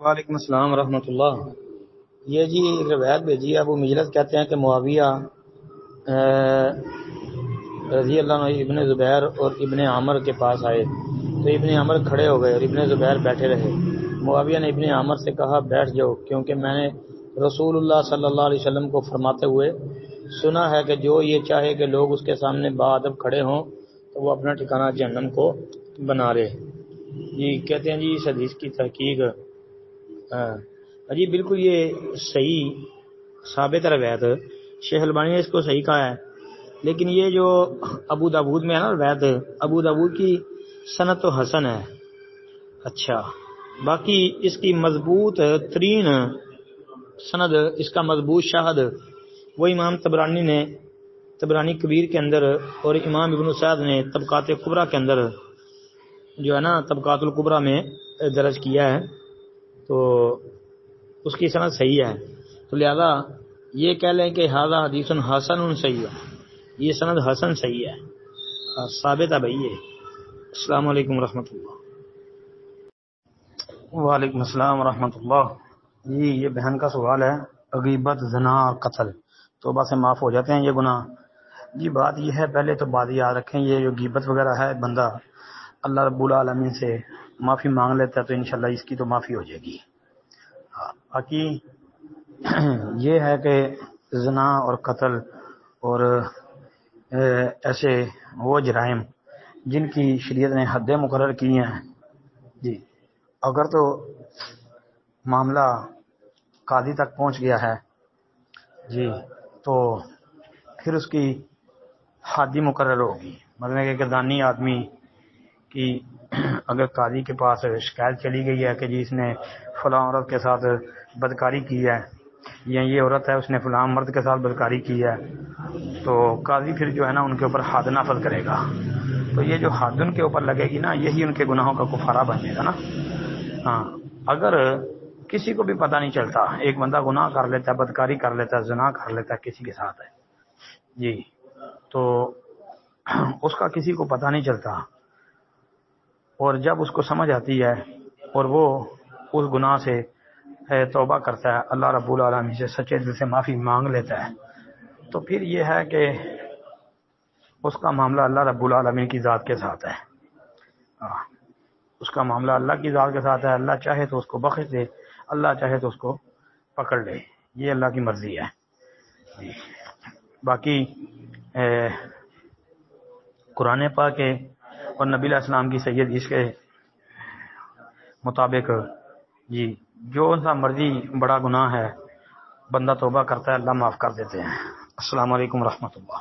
وعلیکم السلام ورحمۃ اللہ۔ یہ جی روایت بھیجی ہے، ابو مجلس کہتے ہیں کہ معاویہ رضی اللہ عنہ ابن زبیر اور ابن عمر کے پاس آئے تو ابن عمر کھڑے ہو گئے اور ابن زبیر بیٹھے رہے۔ معاویہ نے ابن عمر سے کہا بیٹھ جاؤ، کیونکہ میں نے رسول اللہ صلی اللہ علیہ وسلم کو فرماتے ہوئے سنا ہے کہ جو یہ چاہے کہ لوگ اس کے سامنے باادب کھڑے ہوں تو وہ اپنا ٹھکانہ جہنم کو بنا لے۔ جی کہتے ہیں جی اس حدیث کی تحقیق جی بالکل یہ صحیح ثابت روایت، شیخ البانی نے اس کو صحیح کہا ہے، لیکن یہ جو ابو داود میں ہے نا روایت، ابو داود کی سند تو حسن ہے۔ اچھا، باقی اس کی مضبوط ترین سند، اس کا مضبوط شاہد وہ امام طبرانی کبیر کے اندر اور امام ابن سعد نے طبقات کبریٰ کے اندر جو ہے نا طبقات الکبریٰ میں درج کیا ہے، تو اس کی سند صحیح ہے، تو لہذا یہ کہہ لیں کہ ھذا حدیث حسن صحیح ہے، یہ سند حسن صحیح ہے، ثابت ہے بھائی یہ۔ السلام علیکم ورحمۃ اللہ۔ وعلیکم السلام ورحمۃ اللہ۔ جی یہ بہن کا سوال ہے، غیبت، زنا اور قتل توبہ سے معاف ہو جاتے ہیں یہ گناہ؟ جی بات یہ ہے، پہلے تو بات یاد رکھیں، یہ جو غیبت وغیرہ ہے بندہ اللہ رب العالمین سے معافی مانگ لیتا ہے تو انشاءاللہ اس کی تو معافی ہو جائے گی۔ باقی یہ ہے کہ زنا اور قتل اور ایسے وہ جرائم جن کی شریعت نے حدیں مقرر کی ہیں، جی اگر تو معاملہ قاضی تک پہنچ گیا ہے جی تو پھر اس کی حد مقرر ہوگی۔ مطلب کہ گردانی آدمی کی اگر قاضی کے پاس شکایت چلی گئی ہے کہ جی اس نے فلاں عورت کے ساتھ بدکاری کی ہے، یا یہ عورت ہے اس نے فلاں مرد کے ساتھ بدکاری کی ہے، تو قاضی پھر جو ہے نا ان کے اوپر حد نافذ کرے گا، تو یہ جو حد ان کے اوپر لگے گی نا یہی ان کے گناہوں کا کفارہ بن جائے گا نا۔ ہاں اگر کسی کو بھی پتہ نہیں چلتا، ایک بندہ گناہ کر لیتا ہے، بدکاری کر لیتا ہے، زنا کر لیتا ہے کسی کے ساتھ ہے جی، تو اس کا کسی کو پتہ نہیں چلتا، اور جب اس کو سمجھ آتی ہے اور وہ اس گناہ سے توبہ کرتا ہے، اللہ رب العالمین سے سچے دل سے معافی مانگ لیتا ہے، تو پھر یہ ہے کہ اس کا معاملہ اللہ رب العالمین کی ذات کے ساتھ ہے۔ اس کا معاملہ اللہ کی ذات کے ساتھ ہے، اللہ چاہے تو اس کو بخش دے، اللہ چاہے تو اس کو پکڑ لے، یہ اللہ کی مرضی ہے جی۔ باقی قرآن پاک کے اور نبی علیہ السلام کی صحیح حدیث کے مطابق جی جو سا مرضی بڑا گناہ ہے بندہ توبہ کرتا ہے اللہ معاف کر دیتے ہیں۔ السلام علیکم ورحمۃ اللہ۔